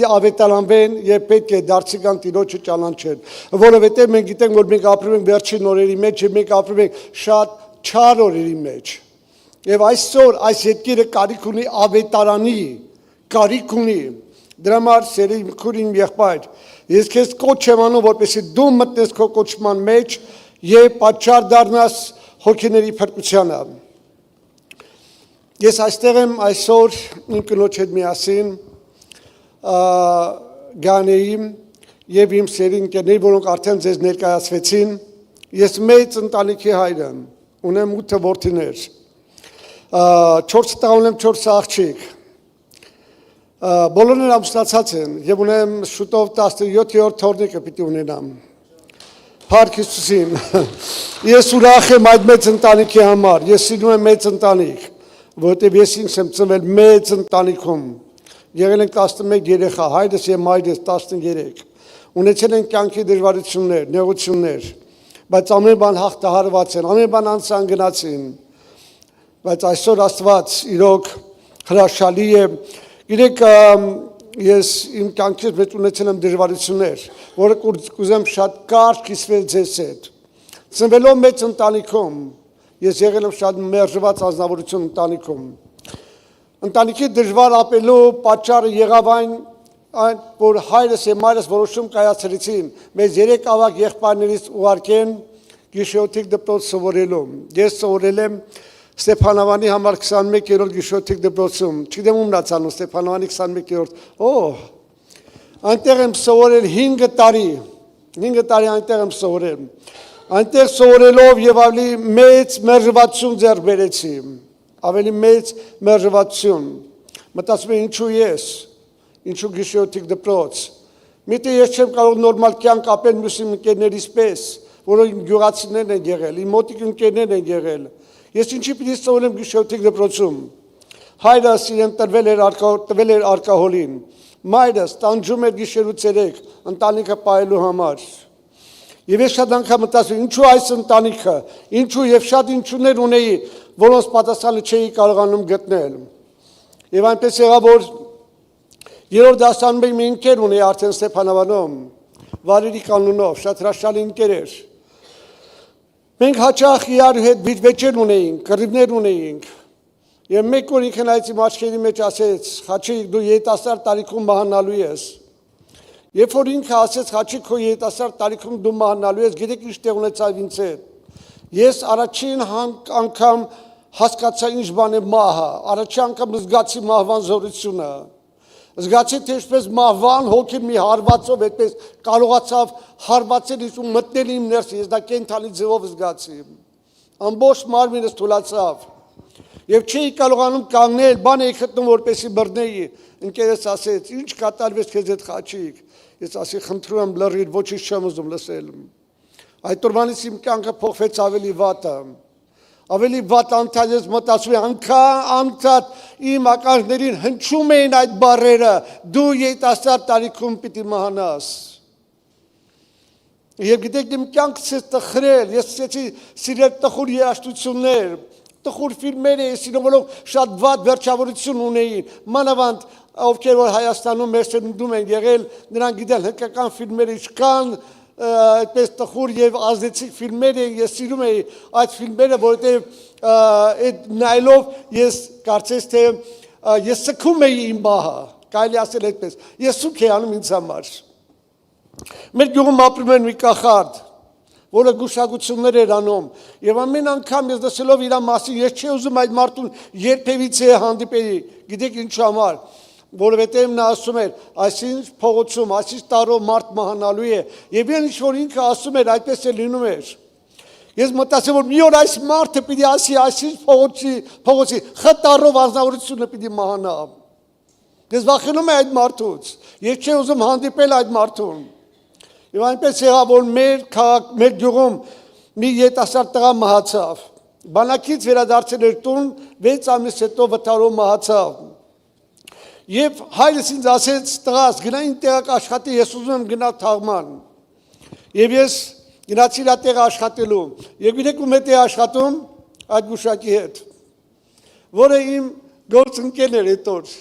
Ավետարանվեն եւ պետք է դարձիկան տիրոջը ճանաչեն, որովհետեւ մենք գիտենք, որ մենք ապրում ենք վերջին օրերի մեջ եւ մենք ապրում ենք շատ չար օրերի մեջ։ Եվ այսօր այս երկիրը կարիք ունի ավետարանի, կարիք ունի։ Դրա համար սերի քուրին եղբայր, ես քեզ կոչ եմ անում, որպեսզի դու մտնես քո կոչման մեջ եւ պատճառ դառնաս հոգիների փրկությանը։ Ես այստեղ եմ այսօր իմ կնոջ հետ միասին գանեիմ եւ իմ սերի ընկերներ, որոնք արդեն ձեզ ներկայացվեցին, ես մեծ ընտանիքի հայր եմ, ունեմ 8 որդիներ, 4 տղա ունեմ, 4 աղջիկ, բոլորն ամուսնացած են եւ ունեմ շուտով 17-րդ թորնիկը պիտի ունենամ, Փառք Հիսուսին, ես ուրախ եմ այդ մեծ ընտանիքի համար, ես սիրում եմ մեծ ընտանիք, որովհետեւ ես ինքս եմ ծնվել մեծ ընտանիքում, եղել ենք 11 երեխա, հայրս եւ մայրս 13, ունեցել ենք կյանքի դժվարություններ, նեղություններ, բայց ամեն բան հաղթահարված են, ամեն բան անցան գնացին, բայց այսօր Աստված իրոք հրաշալի է, գիտեք ես իմ կյանքից մեջ ունեցել եմ դժվարություններ, որը կուզեմ շատ կարճ կիսվել ձեզ հետ, ծնվելով մեծ ընտանիքում, ես եղել եմ շատ մերժված անձնավորություն ընտանիքում, ընտանիքի դժվար ապելու պատճառը եղավ այն, որ հայրս եւ մայրս որոշում կայացրեցին, մեզ 3 ավագ եղբայրներից ուղարկեն գիշերօթիկ դպրոց սովորելու, ես սովորել եմ Ստեփանավանի համար 21-րդ գիշերօթիկ դպրոցում, չգիտեմ ումն է ցանում Ստեփանավանի 21-րդ, այնտեղ եմ սովորել 5 տարի այնտեղ եմ սովորել, այնտեղ սովորելով եւ ավելի մեծ մերժվածություն ձեռք բերեցի, ավելի մեծ մերժվածություն, մտածում եմ ինչու ես, ինչու գիշերօթիկ դպրոց, միտը ես չեմ կարող նորմալ կյանք ապրել մյուս ընկերներիս պես, որոնք գյուղացիներն են եղել, իմ մոտիկ ընկերներն են եղել, ես ինչի պիտի սովորեմ գիշերօթիկ դպրոցում, հայրս իրեն տվել էր ալկոհոլին, մայրս տանջում էր գիշերու ցերեկ, ընտանիքը պահելու համար, եւ ես շատ անգամ մտածում ինչու այս ընտանիքը, ինչու եւ շատ ինչուներ ունեի, որոնց պատասխանը չէի կարողանում գտնել, եւ այնպես եղավ, որ 3-րդ դասարանում մի ընկեր ունեի արդեն Ստեփանավանում, Վարերի կանունով, շատ հրաշալի ընկեր էր, մենք հաճախ իրար հետ վիճվեճեր ունեինք, կռիվներ ունեինք, եւ մեկ օր ինքն այդ իմ աչքերի մեջ ասեց, Խաչիկ, դու երիտասարդ տարիքում մահանալու ես, երբ որ ինքը ասեց, Խաչիկ, քո երիտասարդ տարիքում դու մահանալու ես, գիտեք ինչ տեղ ունեցավ ինձ հետ, ես առաջին անգամ հասկացա ինչ բան է մահը, առաջին անգամ զգացի մահվան զորությունը, զգացի թե ինչպես մահվան հոգին մի հարվածով այդպես կարողացավ հարվածել ինձ ու մտնել իմ ներսը, ես դա կենդանի ձևով զգացի, ամբողջ մարմինս թուլացավ, եւ չէի կարողանում կանգնել, բան էի գտնում որպեսի բռնեի, ընկերս ասեց, ինչ կատարվեց քեզ այդ Խաչիկ, ես ասի խնդրում եմ լռիր, ոչինչ չեմ ուզում լսել, այդ օրվանից իմ կյանքը փոխվեց ավելի վատ անցած ես մտածում եմ, անդադ իմ ականջներին հնչում էին այդ բառերը, դու երիտասարդ տարիքում պիտի մահանաս, եւ գիտեք իմ կյանքս է տխրել, ես սկսեցի սիրել տխուր երաժշտություններ, տխուր ֆիլմեր էի սիրում, որոնք շատ վատ վերջավորություն ունեին, մանավանդ ովքեր որ Հայաստանում մեր սերունդում են եղել, նրանք գիտեն հնդկական ֆիլմերը ինչքան այդպես տխուր եւ ազդեցիկ ֆիլմեր են, ես սիրում էի այդ ֆիլմերը, որովհետեւ այդ նայելով ես կարծես թե ես սքում էի իմ մահը, կարելի ասել այդպես, ես սուք էի անում ինձ համար, մեր գյուղում ապրում են մի կախարդ, որը գուշակություններ էր անում, եւ ամեն անգամ ես լսելով իր մասին, ես չէի ուզում այդ մարդուն երբևիցե հանդիպեի, գիտեք ինչու համար, որովհետեւ նա ասում էր, այսինչ փողոցում, այսինչ տարով մարդ մահանալու է, եւ ինչ որ ինքը ասում էր, այդպես է լինում էր։ Ես մտածեցի, որ մի օր այս մարդը պիտի ասի, այսինչ փողոցի խտարով անձնավորությունը պիտի մահանա։ Ես վախենում եմ այդ մարդուց, ես չէի ուզում հանդիպել այդ մարդուն։ Եվ այնպես եղավ, որ մեր գյուղում մի երիտասարդ տղա մահացավ, բանակից վերադարձել էր տուն, 6 ամիս հետո վթարով մահացավ։ Եվ հայրս ինձ ասեց, տղաս, գնա ինձ տեղակ աշխատի, ես ուզում եմ գնալ թաղման։ Եվ ես գնացի իր տեղը աշխատելու։ Եվ գիտեք ում հետ է աշխատում, այդ գուշակի հետ, որը իմ գործընկերն էր այդ օր։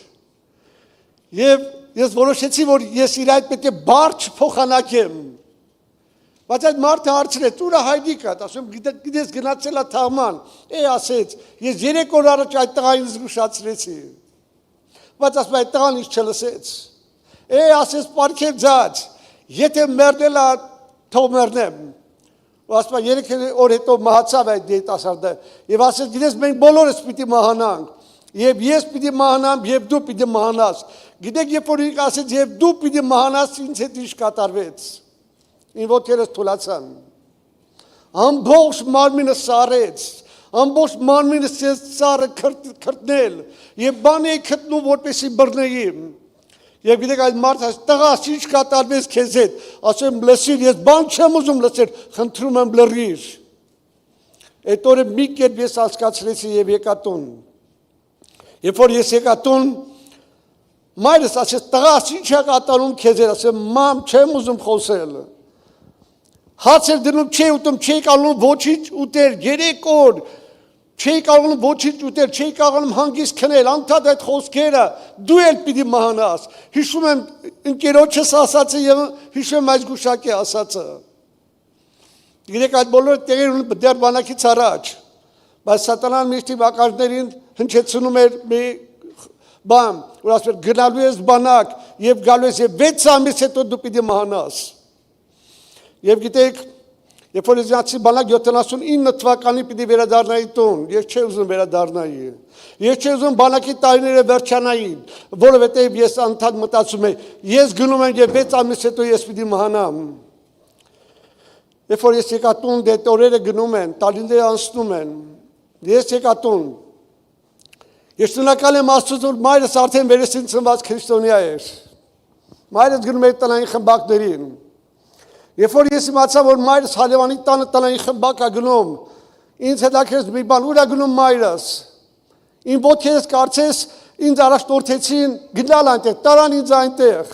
Եվ Ես որոշեցի, որ ես իր այդ պետք է բարդ փոխանակեմ։ Բայց այդ մարդը հարցրեց, ուր է հայրիկը, ասում գիտես գնացել է թաղման։ Ասեց, ես 3 օր առաջ այդ տղային զգուշացրեցի։ Բայց ասում այդ տղան ինձ չլսեց։ Ասեց պարքեր ձած, եթե մերնել է, թող մեռնեմ։ Ու ասում 3 օր հետո մահացավ այդ երիտասարդը։ Եվ ասեց, գիտես մենք բոլորս պիտի մահանանք։ Եվ ես պիտի մահանամ, եւ դու պիտի մահանաս։ Գիտեք, երբ որ ինքը ասեց, եւ դու պիտի մահանաս, ինձ հետ ինչ կատարվեց։ Իմ ոտքերս թուլացան։ Ամբողջ մարմինը սառեց, ամբողջ մարմինս սառը քրտնել, եւ բան էի գտնում, որպեսի բռնեի։ Եվ գիտեք, այդ մարդը տղաս ինչ կատարվեց քեզ հետ, ասեմ լսիր, ես բան չեմ ուզում լսել, խնդրում եմ լռիր։ Այդ օրը մի կերպ ես հասկացրեցի եւ եկա տուն։ Երբ որ ես եկա տուն, մայրս ասեց, տղաս ինչ է կատարում քեզ հետ, ասեմ մամ, չեմ ուզում խոսել։ Հացեր դնում չէի ուտում, չէի կարողանում ոչինչ ուտել, 3 օր, չէի կարողանում ոչինչ ուտել, չէի կարողանում հանգիստ քնել, անդադ այդ խոսքերը, դու էլ պիտի մահանաս։ Հիշում եմ ընկերոջս ասածը եւ հիշում եմ այս գուշակի ասածը։ Գիտեք, այդ բոլորը տեղի ունեն դեռ բանակից առաջ, բայց սատանան միշտ վակարներին հնչեցնում էր մի բան, որ ասում էր գնալու ես բանակ եւ գալու ես եւ 6 ամիս հետո դու պիտի մահանաս։ Եվ գիտեք, երբ որ ես գնացի բանակ 79 թվականի պիտի վերադառնայի տուն, ես չէի ուզում վերադառնայի։ Ես չէի ուզում բանակի տարիները վերջանային, որովհետեւ ես անդադ մտածում եի, ես գնում եմ եւ 6 ամիս հետո ես պիտի մահանամ։ Երբ որ ես եկա տուն, դե օրերը գնում են, տարիները անցնում են։ Ես եկա տուն։ Ես շնորհակալ եմ Աստծուն, որ մայրս արդեն վերեսին ծնված քրիստոնյա էր։ Մայրս գնում էր տնային խմբակներին։ Երբ որ ես իմացա, որ մայրս Հալևանի տանը տնային խմբակ է գնում, ինձ հետաքրքրեց մի բան, ուր է գնում մայրս։ Իմ ոտքերս կարծես ինձ առաջնորդեցին գնալ այնտեղ, տարան ինձ այնտեղ։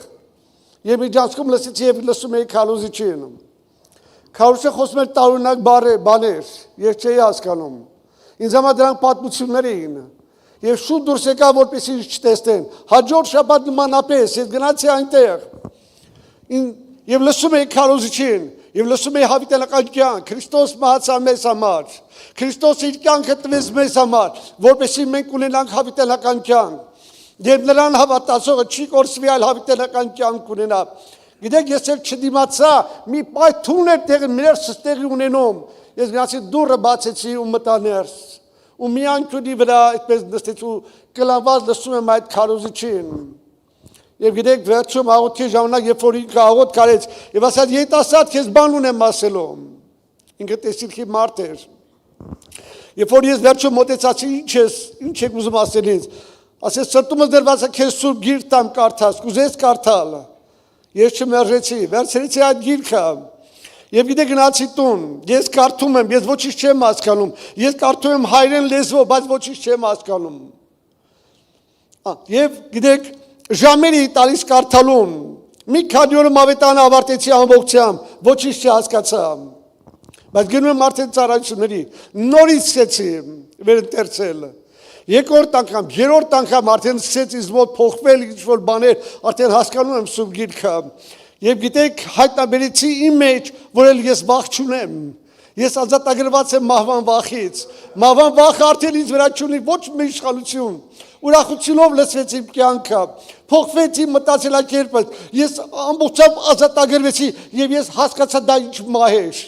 Եվ միջանցքում լսեցի եւ լսում էի Քարոզիչին։ Քարոզիչը խոսում էր տարօրինակ բաներ, ես չէի հասկանում։ Ինձ համար դրանք պատմություններ էին։ Եվ շուտ դուրս եկա, որպեսզի չտեսնեն։ Հաջորդ շաբաթ նմանապես ես գնացի այնտեղ։ Եվ լսում էի Քարոզիչին, եւ լսում էի հավիտենական կյանք, Քրիստոս մահացավ մեզ համար։ Քրիստոս իր կյանքը տվեց մեզ համար, որպեսզի մենք ունենանք հավիտենական կյանք։ Եվ նրան հավատացողը չի կորսվի, այլ հավիտենական կյանք ունենա։ Գիտեք, ես էլ չդիմացա, մի պայթուն էր տեղի, ներսս տեղի ունենում։ Ես գնացի դուռը բացեցի ու մտա ներս։ Ու մի անկյունի վրա այդպես նստեց ու կլանված լսում եմ այդ Քարոզիչին։ Եվ գիտեք, վերջում աղոթքի ժամանակ, երբ որ ինքը աղոթք արեց, եւ ասաց, երիտասարդ, քեզ բան ունեմ ասելու։ Ինքը տեսիլքի մարդ էր։ Երբ որ ես վերջում մոտեցացի, ինչ եք ուզում ասել ինձ։ Ասեց, սրտումս դրված է քեզ սուրբ գիրք տամ կարդաս, կուզես կարդալ։ Ես չմերժեցի, վերցրեցի այդ գիրքը։ Եվ գիտեք, գնացի տուն, ես կարդում եմ, ես ոչինչ չեմ հասկանում։ Ես կարդում եմ հայերեն լեզվով, բայց ոչինչ չեմ հասկանում։ Եվ գիտեք, ժամերի տալիս կարդալուն, մի քանի օրը մավետանը ավարտեցի ամբողջությամբ, ոչինչ չհասկացա։ Բայց գնում եմ արդեն ծառայությունների, նորից սկսեցի վերընթերցել։ Երկրորդ անգամ, երրորդ անգամ արդեն սկսեց ինձ մոտ փոխվել ինչ-որ բաներ, արդեն հասկանում եմ սուրբ գիրքը։ Եվ գիտեք, հայտնաբերեցի իմ մեջ, որ էլ ես վախ չունեմ։ Ես ազատագրված եմ մահվան վախից։ Մահվան վախը արդեն ինձ վրա չունի ոչ մի իշխանություն։ Ուրախությունով լսվեց իմ կյանքը, փոխվեց իմ մտածելակերպը, ես ամբողջությամբ ազատագրվեցի եւ ես հասկացա դա ինչ մահ էր։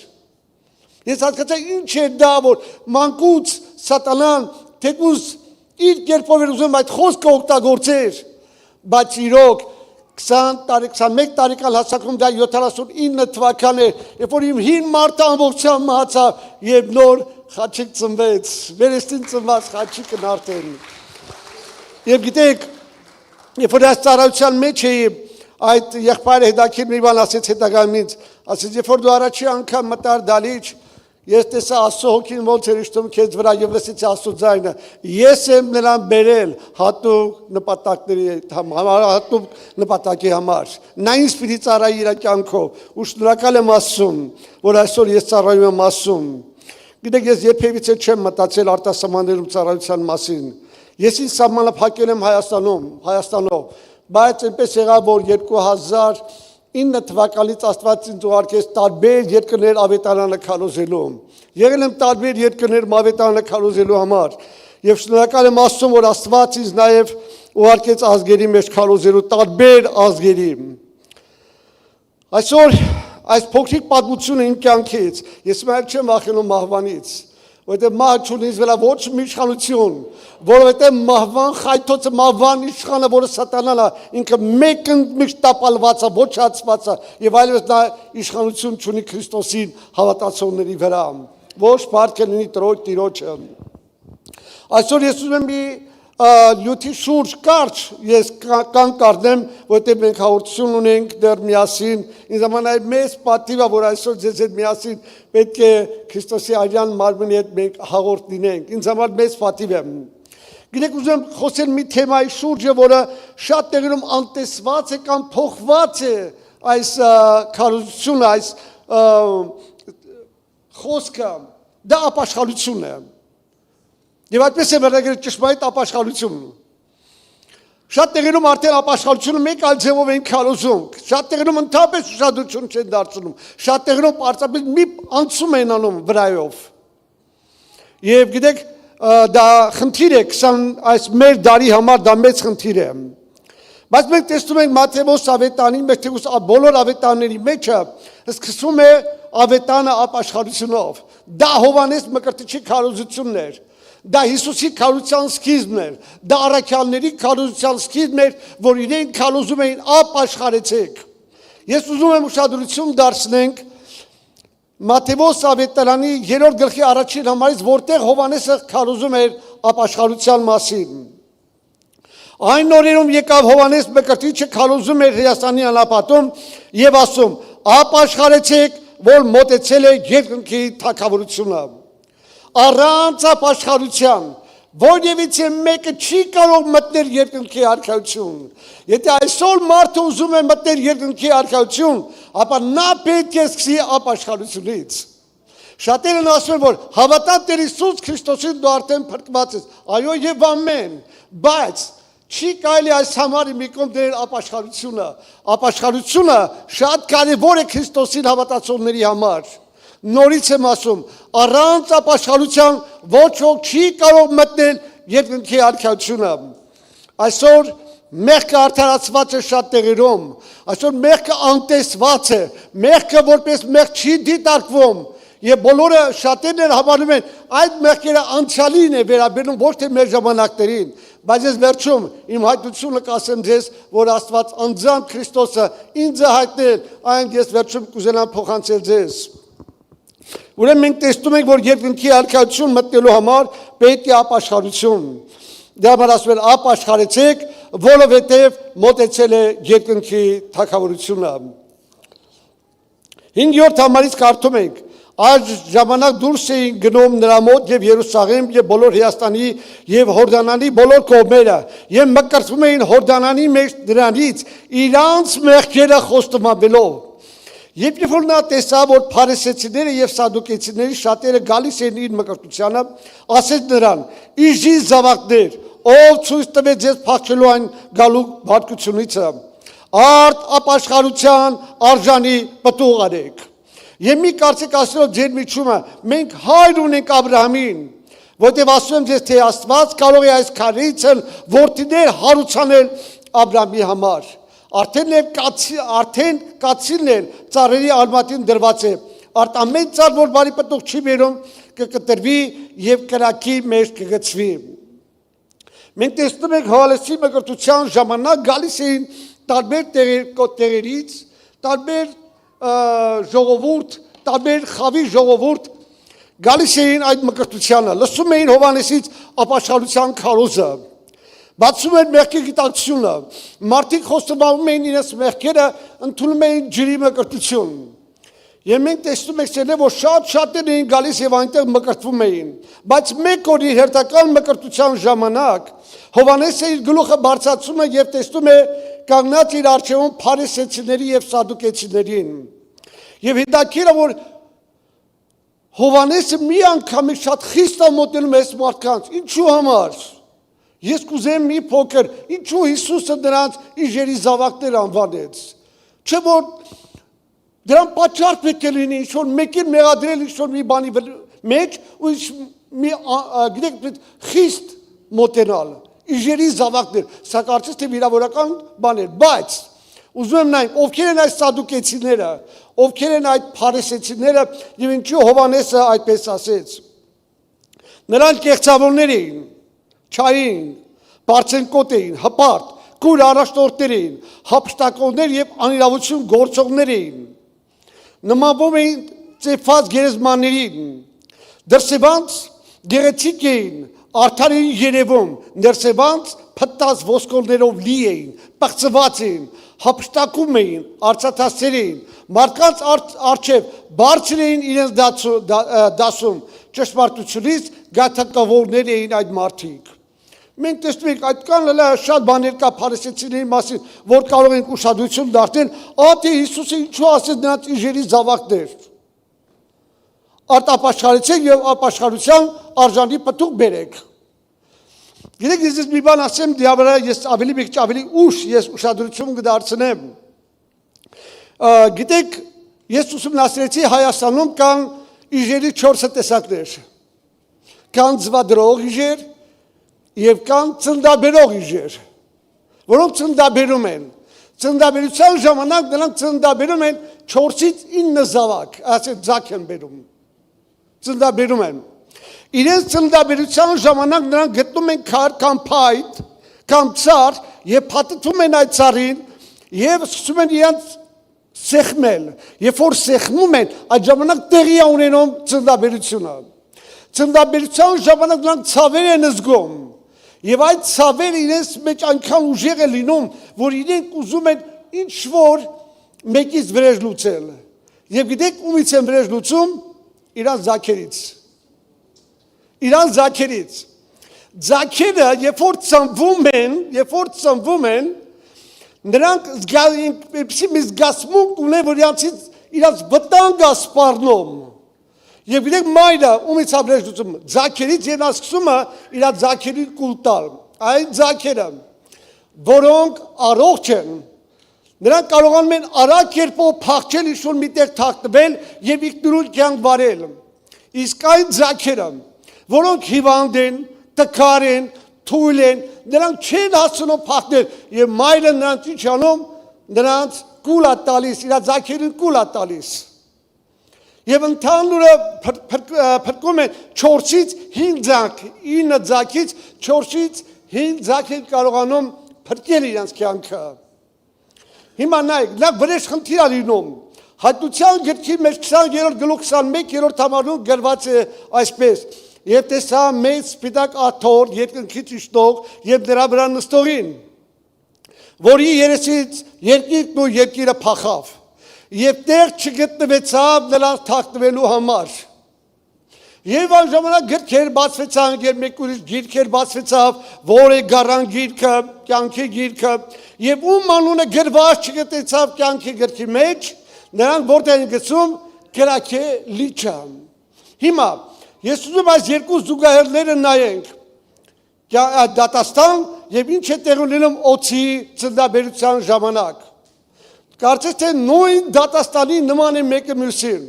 Ես հասկացա ինչ է դա, որ մանկուց սատանան թեկուզ իր կերպով էր ուզում այդ խոսքը օգտագործեր, բայց իրոք 21 տարեկան հասակում դա 79 թվական է, երբ որ իմ հին մարդը ամբողջությամբ մահացավ եւ նոր խաչիկ ծնվեց, վերստին ծնված խաչիկն արդեն։ Եվ գիտեք, երբ որ այս ծառայության մեջ էի, այդ եղբայրը հետաքրքիր մի բան ասեց հետագայում ինձ, ասեց, երբ որ դու առաջի անգամ մտար դալիճ, ես տեսա Աստծո հոգին ոնց էր իշխում քեզ վրա եւ լսեցի Աստծո ձայնը։ Ես եմ նրան բերել հատուկ նպատակի համար։ Նա ինձ պիտի ծառայի իր կյանքով։ Ու շնորհակալ եմ Աստծուն, որ այսօր ես ծառայում եմ Աստծուն։ Գիտեք, ես երբևիցե չեմ մտածել արտասահմաններում ծառայության մասին։ Ես ինձ սահմանը փակել եմ Հայաստանով, բայց այնպես եղավ, որ 2009 թվականից Աստված ինձ ուղարկեց տարբեր երկրներ ավետարանը քարոզելու։ Եղել եմ տարբեր երկրներ ավետարանը քարոզելու համար եւ շնորհակալ եմ Աստծուն, որ Աստված ինձ նաեւ ուղարկեց ազգերի մեջ քարոզելու տարբեր ազգերի։ Այսօր այս փոքրիկ պատմությունը իմ կյանքից, ես մայր չեմ վախենում մահվանից, որովհետև մահ չունի վրա ոչ մի իշխանություն, որովհետև մահվան խայթոցը, մահվան իշխանը, որը սատանան է, ինքը մեկընդմիշտ տապալված է, ոչացված է, եւ այլևս նա իշխանություն չունի Քրիստոսին հավատացողների վրա, ոչ փառք լինի Տիրոջը։ Այսօր ես ուզում եմ մի լյութի շուրջ կարճ ես կան կառնեմ, որտեղ մենք հաղորդություն ունենք դեռ միասին, ինձ համար մեծ պատիվ է, որ այսօր ձեզ հետ միասին պետք է Քրիստոսի արյան մարմնի հետ մենք հաղորդ լինենք, ինձ համար մեծ պատիվ է։ Գիտեք, ուզում եմ խոսել մի թեմայի շուրջը, որը շատ տեղերում անտեսված է կամ փոխված է այս քարոզությունը, այս խոսքը, դա ապաշխարություն է։ Եվ այդպես է վերնագրել ճշմարիտ ապաշխարություն։ Շատ տեղերում արդեն ապաշխարությունը մեկ այլ ձևով են քարոզում, շատ տեղերում ընդհանրապես ուշադրություն չեն դարձնում, շատ տեղերում պարզապես մի անցում են անում վրայով։ Եվ գիտեք, դա խնդիր է, այս մեր դարի համար դա մեծ խնդիր է։ Բայց մենք տեսնում ենք Մատթեոս ավետանի մեջ, թեկուզ բոլոր ավետաների մեջը սկսվում է ավետանը ապաշխարությունով։ Դա Հովհաննես Մկրտիչի քարոզությունն էր։ Դա Հիսուսի քարոզության սկիզբն էր, դա առաքյալների քարոզության սկիզբն էր, որ իրենք քարոզում էին ապաշխարեցեք։ Ես ուզում եմ ուշադրություն դարձնենք Մատթեոս ավետարանի 3-րդ գլխի առաջին համարից, որտեղ Հովհաննեսը քարոզում էր ապաշխարության մասին։ Այն օրերում եկավ Հովհաննես Մկրտիչը քարոզում էր Հրեաստանի անապատում եւ ասում. «Ապաշխարեցեք, որ մոտեցել է երկնքի թագավորությունը»։ Առանց ապաշխարության որևիցե մեկը չի կարող մտնել երկնքի արքայություն։ Եթե այսօր մարդը ուզում է մտնել երկնքի արքայություն, ապա նա պետք է սկսի ապաշխարությունից։ Շատերն ասում են, որ հավատան Տեր Հիսուս Քրիստոսին դու արդեն փրկված ես։ Այո եւ ամեն, բայց չի կարելի այս համարի մի կողմ դնել ապաշխարությունը։ Ապաշխարությունը շատ կարևոր է Քրիստոսին հավատացողների համար։ Նորից եմ ասում, առանց ապաշխարության ոչ ոք չի կարող մտնել երկնքի արքայությունը։ Այսօր մեղքը արդարացված է շատ տեղերում, այսօր մեղքը անտեսված է, մեղքը որպես մեղք չի դիտարկվում, եւ բոլորը շատերն համարում են այդ մեղքերը անցյալին է վերաբերում, ոչ թե մեր ժամանակներին, բայց ես վերջում իմ հայտությունը կասեմ ձեզ, որ Աստված անձամբ Քրիստոսը ինձ է հայտնել, այն ես վերջում կուզենամ փոխանցել ձեզ։ Ուրեմն մենք տեսնում ենք, որ երկնքի արքայություն մտնելու համար պետք է ապաշխարություն։ Դրա համար ասում են ապաշխարեցեք, որովհետև մոտեցել է երկնքի թագավորությունը։ 5-րդ համարից կարդում ենք. Այս ժամանակ դուրս էին գնում նրա մոտ եւ Երուսաղեմ եւ բոլոր Հրեաստանի եւ Հորդանանի բոլոր կողմերը եւ մկրտվում էին Հորդանանի մեջ դրանից իրանց մեղքերը խոստովանելով։ Երբ որ նա տեսավ, որ փարիսեցիները եւ սադուկեցիների շատերը գալիս էին իր մկրտությանը, ասեց նրան. «Իժի զավակներ, ով ցույց տվեց ձեզ փախչելու այն գալու բարկությունից, արդ ապաշխարության արժանի պտուղ արեք»։ Եվ մի կարծեք ասելով ձեր միջումը, մենք հայր ունենք Աբրահամին, որտեղ ասում եմ ձեզ, թե Աստված կարող է այս քարից որդիներ հարուցանել Աբրահամի համար։ Արդեն կացինն էլ ծառերի արմատին դրված է, արդ ամեն ծառ, որ բարի պտուղ չի բերում, կկտրվի եւ կրակի մեջ կգցվի։ Մենք տեսնում ենք Հովհաննեսի մկրտության ժամանակ գալիս էին տարբեր տեղերից, տարբեր ժողովուրդ, տարբեր խավի ժողովուրդ գալիս էին այդ մկրտությանը, լսում էին Հովհաննեսից ապաշխարության քարոզը, բացում են մեղքի գիտակցությունը, մարդիկ խոստովանում էին իրենց մեղքերը, ընդունում էին ջրի մկրտություն։ Եվ մենք տեսնում ենք, որ շատ էին գալիս եւ այնտեղ մկրտվում էին, բայց մեկ օր իր հերթական մկրտության ժամանակ Հովհաննեսը իր գլուխը բարձրացնում է եւ տեսնում է կանգնած իր առջևում փարիսեցիների եւ սադուկեցիներին։ Եվ հետաքրքիր է, որ Հովհաննեսը մի անգամից շատ խիստ է մոտենում այս մարդկանց, ինչու համար։ Ես կուզեմ մի փոքր, ինչու Հիսուսը նրանց իժերի զավակներ անվանեց։ Չէ որ դրան պատճառ պետք է լինի, ինչ-որ մեկին մեղադրել ինչ-որ մի բանի մեջ ու մի գիտեք խիստ մոտենալ, իժերի զավակներ, սա կարծես թե վիրավորական բաներ, բայց ուզում եմ նայենք, ովքեր են այս սադուկեցիները, ովքեր են այդ փարիսեցիները եւ ինչու Հովհաննեսը այդպես ասեց։ Նրանք կեղծավորներ էին, չային, բարձենկոտ էին, հպարտ, կուր առաջնորդներ էին, հափշտակողներ եւ անիրավություն գործողներ էին։ Նմանվում էին ծեփված գերեզմաններին, դրսևանց գեղեցիկ էին, արդար էին երևում, ներսևանց փտած ոսկորներով լի էին, պղծված էին, հափշտակում էին, արծաթասեր էին, մարդկանց առջև բարձր էին իրենց դասում, ճշմարտությունից գաթակավորներ էին այդ մարդիկ։ Մենք տեսնում ենք այդքան շատ բաներ կա փարիսեցիների մասին, որ կարող ենք ուշադրություն դարձնել, թե Հիսուսը ինչու ասեց նրանց իժերի զավակներ։ Արտապաշխարեցեք եւ ապաշխարության արժանի պտուղ բերեք։ Գիտեք, ես մի բան ասեմ, դիավոլը ես ավելի մի քիչ ավելի ուշ ես ուշադրություն կդարձնեմ։ Գիտեք, ես ուսումնասիրեցի Հայաստանում կան իժերի 4 տեսակներ։ Կան ձվադրող իժեր եւ կան ծննդաբերող իժեր, որոնք ծննդաբերում են։ Ծննդաբերության ժամանակ նրանք ծննդաբերում են 4-ից 9 զավակ, ասած ձակ են բերում։ Ծննդաբերում են։ Իրենց ծննդաբերության ժամանակ նրանք գտնում են քար կամ փայտ, կամ ծառ եւ փաթաթում են այդ ծառին եւ սկսում են իրենց սեղմել։ Երբ որ սեղմում են, այդ ժամանակ տեղի է ունենում ծննդաբերությունը։ Ծննդաբերության ժամանակ նրանք ցավեր են զգում։ Եվ այդ ցավերը իրենց մեջ այնքան ուժեղ է լինում, որ իրենք ուզում են ինչ-որ մեկից վրեժ լուծել։ Եվ գիտեք ումից են վրեժ լուծում, իրան զաքերից։ Իրան զաքերից։ Զաքերը, երբ որ ծնվում են, նրանք մի զգացմունք ունեն, որ իրանց վտանգ է սպառնում։ Եվ գիտեք մայրը ումից է վրեժ լուծում, զաքերից եւ նա սկսում է իր զաքերին կուլ տալ։ Այդ զաքերը, որոնք առողջ են, նրանք կարողանում են արագ կերպով փախչել ինչ-որ միտեղ թաքնվել եւ ինքնուրույն կյանք վարել։ Իսկ այն զաքերը, որոնք հիվանդ են, տկար են, թույլ են, նրանք չեն հասցնում փախնել եւ մայրը նրանց ինչ անում, նրանց կուլ է տալիս, իր զաքերին կուլ է տալիս։ Եվ ընդհանուրը փրկում են 4-ից 5 ձակ, 9 ձակից 4-ից 5 ձակ են կարողանում փրկել իրենց կյանքը։ Հիմա նայեք, նա վրեժ խնդիր է լինում։ Հայտնության գրքի մեջ 20-րդ գլուխ 21-րդ համարում գրված է այսպես. Եվ տեսա մեծ սպիտակ աթոռ երկնքից իջնող եւ նրա վրա նստողին, որի երեսից երկինքն ու երկիրը փախավ։ Եվ տեղ չգտնվեցավ նրանց թաքնվելու համար։ Եվ այն ժամանակ գրքեր բացվեցան, եւ մեկ ուրիշ գիրքեր բացվեցավ, որ է գարան գիրքը, կյանքի գիրքը, եւ ում անունը գրված չգտնվեցավ կյանքի գրքի մեջ, նրանք որտեղ են գցում գրակե լիճը։ Հիմա ես ուզում այս երկու զուգահեռները նայենք։ Դատաստան եւ ինչ է տեղ ունենում օծի ծննդաբերության ժամանակ։ Կարծես թե նույն դատաստանի նման է մեկը մյուսին։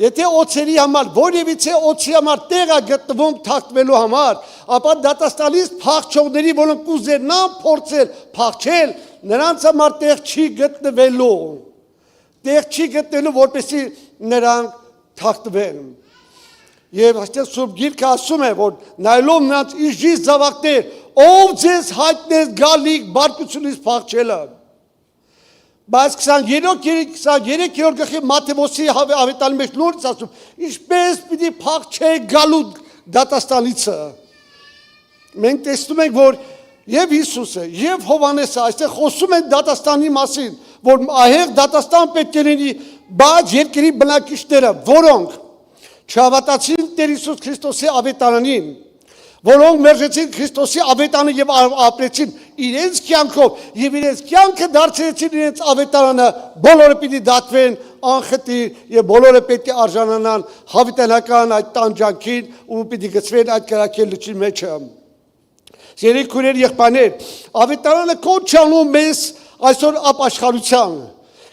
Եթե օծերի համար, որևիցե օծի համար տեղ է գտնվում թաքնվելու համար, ապա դատաստանից փախչողների, որոնք կուզենան փորձել փախչել, նրանց համար տեղ չի գտնվելու։ Տեղ չի գտնելու, որպեսզի նրանք թաքնվեն։ Եվ այստեղ Սուրբ Գիրքը ասում է, որ նայելով նրանց իժի զավակներ, ով ձեզ հայտնեց գալիք բարկությունից փախչելը։ Բայց 23-րդ գլխի Մատթեոսի ավետարանի մեջ լուրջ ասում, ինչպես պիտի փախչեք գալու դատաստանիցը։ Մենք տեսնում ենք, որ եւ Հիսուսը, եւ Հովհաննեսը այստեղ խոսում են դատաստանի մասին, որ ահեղ դատաստան պետք է լինի, բայց երկրի բնակիչները, որոնք չհավատացին Տեր Հիսուս Քրիստոսի ավետարանին, որոնք մերժեցին Քրիստոսի ավետարանը եւ ապրեցին իրենց կյանքով եւ իրենց կյանքը դարձրեցին իրենց ավետարանը, բոլորը պիտի դատվեն անխտիր եւ բոլորը պետք է արժանանան հավիտենական այդ տանջանքին ու պիտի գցվեն այդ կրակել լճի մեջ։ Սիրելի քույրեր, եղբայրներ, ավետարանը կոչանում մեզ այսօր ապաշխարության։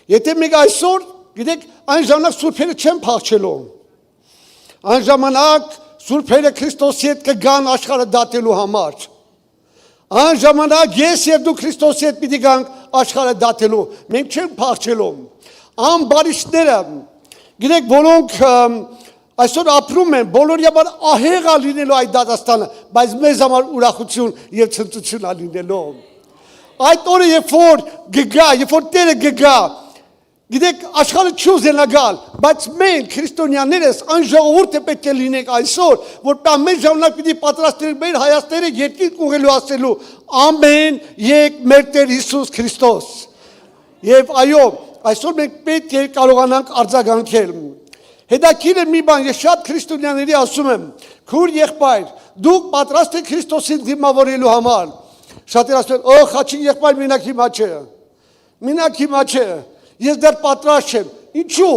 Եթե մենք այսօր, գիտեք, այն ժամանակ սուրբերը չեն փախչելու։ Այն ժամանակ սուրբերը Քրիստոսի հետ կգան աշխարհը դատելու համար։ Այն ժամանակ ես եւ դու Քրիստոսի հետ պիտի գանք աշխարհը դատելու։ Մենք չենք փախչելու։ Ամբարիշները, գիտեք, որոնք այսօր ապրում են, բոլորի համար ահեղ է լինելու այդ դատաստանը, բայց մեզ համար ուրախություն եւ ցնծություն է լինելու։ Այդ օրը երբ որ գգա, երբ որ Տերը գգա, գիտեք, աշխարհը չուզենա գալ, բայց մենք քրիստոնյաներս այն ժողովուրդը պետք է լինենք այսօր, որ ամեն ժամանակ պիտի պատրաստենք մեր հայացքները երկինք ուղղելու ասելու ամեն եկ մեր Տեր Հիսուս Քրիստոս։ Եվ այո, այսօր մենք պետք է կարողանանք արձագանքել։ Հետաքրքիր է մի բան, ես շատ քրիստոնյաների ասում եմ, քուր եղբայր, դուք պատրաստ եք Քրիստոսին դիմավորելու համար։ Շատերը ասում են, խաչին եղբայր մենակ հիմա չէ։ Մենակ հիմա չէ։ Ես դեռ պատրաստ չեմ։ Ինչու՞։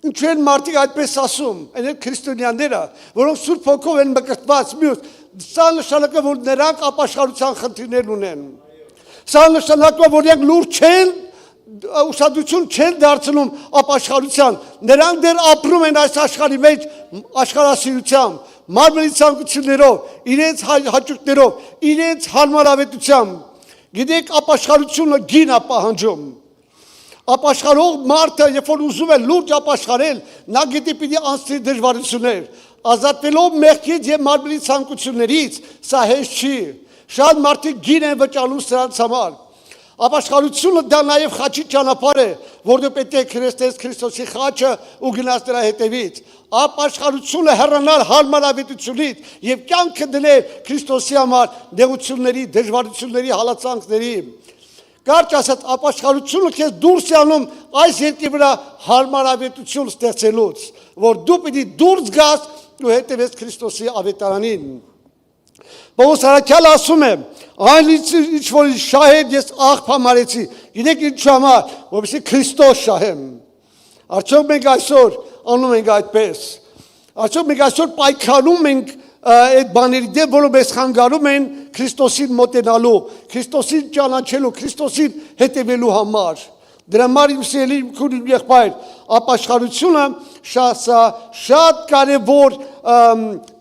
Ինչու են մարդիկ այդպես ասում, այն քրիստոնյաները, որոնք Սուրբ Հոգով են մկրտված, մյուս, սա նշանակում է, որ նրանք ապաշխարության խնդիրներ ունեն։ Սա նշանակում է, որ նրանք լուրջ չեն, ուշադրություն չեն դարձնում ապաշխարության, նրանք դեռ ապրում են այս աշխարհի մեջ աշխարհասիրությամբ, մարմնի ցանկություններով, իրենց հաճույքներով, իրենց հարմարավետությամբ։ Գիտեք, ապաշխարությունը գին է պահանջում։ Ապաշխարող մարդը, երբ որ ուզում է լուրջ ապաշխարել, նա գիտի պիտի անցնի դժվարություններ, ազատվելով մեղքից եւ մարմնի ցանկություններից, սա հեշտ չի։ Շատ մարդիկ գին են վճարում սրանց համար։ Ապաշխարությունը դա նաև խաչի ճանապարհ է, որտեղ պետք է քրիստոս Քրիստոսի խաչը ու գնաց դրա հետևից։ Ապաշխարությունը հեռանալ հարմարավետությունից եւ կյանքը դնել Քրիստոսի համար նեղությունների, դժվարությունների, հալածանքների։ Կարճ ասած, ապաշխարությունը քեզ դուրս է անում այս երկրի վրա հարմարավետություն ստեղծելուց, որ դու պիտի դուրս գաս ու հետևես Քրիստոսի ավետարանին։ Պողոս Արաքյալը ասում է, այն ինչ որ շահեր ես աղբ համարեցի, գիտեք ինչու համար, որպեսզի Քրիստոս շահեմ։ Արդյոք մենք այսօր անում ենք այդպես։ Արդյոք մենք այսօր պայքարում ենք այդ բաների դեմ, որոնք մեզ խանգարում են Քրիստոսին մոտենալու, Քրիստոսին ճանաչելու, Քրիստոսին հետևելու համար։ Դրա համար իմ սիրելի եղբայր, ապաշխարությունը շատ կարևոր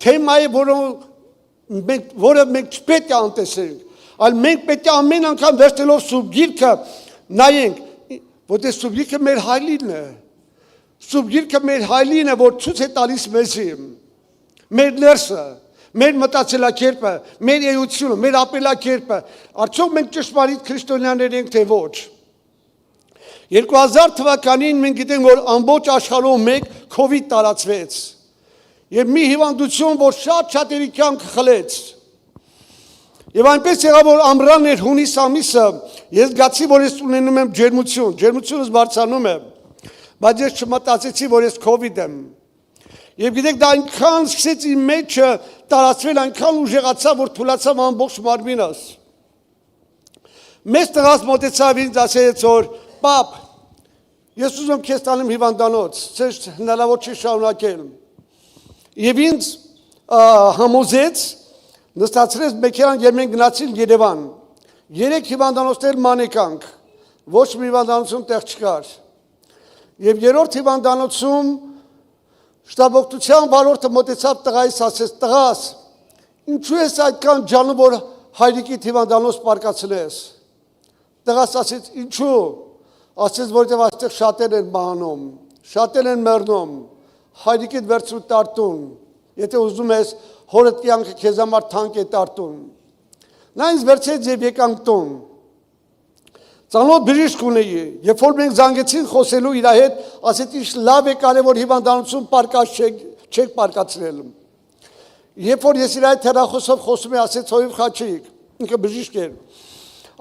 թեմա է, որը մենք չպետք է անտեսենք, այլ մենք պետք է ամեն անգամ վերցնելով Սուրբ Գիրքը նայենք, որտեղ Սուրբ Գիրքը մեր հայլին է։ Սուրբ Գիրքը մեր հայլին է, որ ցույց է տալիս մեզի, մեր ներսը, մեր մտածելակերպը, մեր էությունը, մեր ապրելակերպը։ Արդյոք մենք ճշմարիտ քրիստոնյաներ ենք, թե ոչ։ 2000 թվականին մենք գիտենք, որ ամբողջ աշխարհում մեկ COVID տարածվեց։ Եվ մի հիվանդություն, որ շատ-շատերի կյանքը խլեց։ Եվ այնպես եղավ, որ ամռան էր հունիս ամիսը, ես զգացի, որ ես ունենում եմ ջերմություն, ջերմությունս բարձրանում է, բայց ես չմտածեցի, որ ես COVID եմ։ Եվ գիտեք, դա այնքան սկսեց իմ մեջը տարածվել, այնքան ուժեղացավ, որ թուլացավ ամբողջ մարմինս։ Մեծ տղաս մոտեցավ ինձ, ասեց, որ պապ, ես ուզում քեզ տանեմ հիվանդանոց, ցեզ հնարավոր չի շարունակել։ Եվ ինձ համոզեց, նստացրեց մեքենան եւ մենք գնացինք Երևան։ 3 հիվանդանոցներ մանեկանք, ոչ մի հիվանդանոցում տեղ չկար։ Եվ երրորդ հիվանդանոցում շտաբօգնության վարորդը մոտեցավ տղայիս, ասեց, տղաս, ինչու ես այդքան ջանում, որ հայրիկիդ հիվանդանոց պարկացրես։ Տղաս ասեց, ինչու։ Ասեց, որտեղ այստեղ շատեր են մահանում, շատեր են մեռնում, հայրիկիդ վերցրու տարտուն, եթե ուզում ես հորդ կյանքը քեզ համար թանկ է տարտուն։ Նա ինձ վերցրեց եւ եկանք տուն։ Ծանոթ բժիշկ ունեի, երբ որ մենք զանգեցին խոսելու իր հետ, ասեց, ինչ լավ է կարևոր հիվանդանոցում պարկած չեք պարկացրել։ Երբ որ ես իր հետ հեռախոսով խոսում եմ, ասեց, հովիվ խաչիկ, ինքը բժիշկ էր։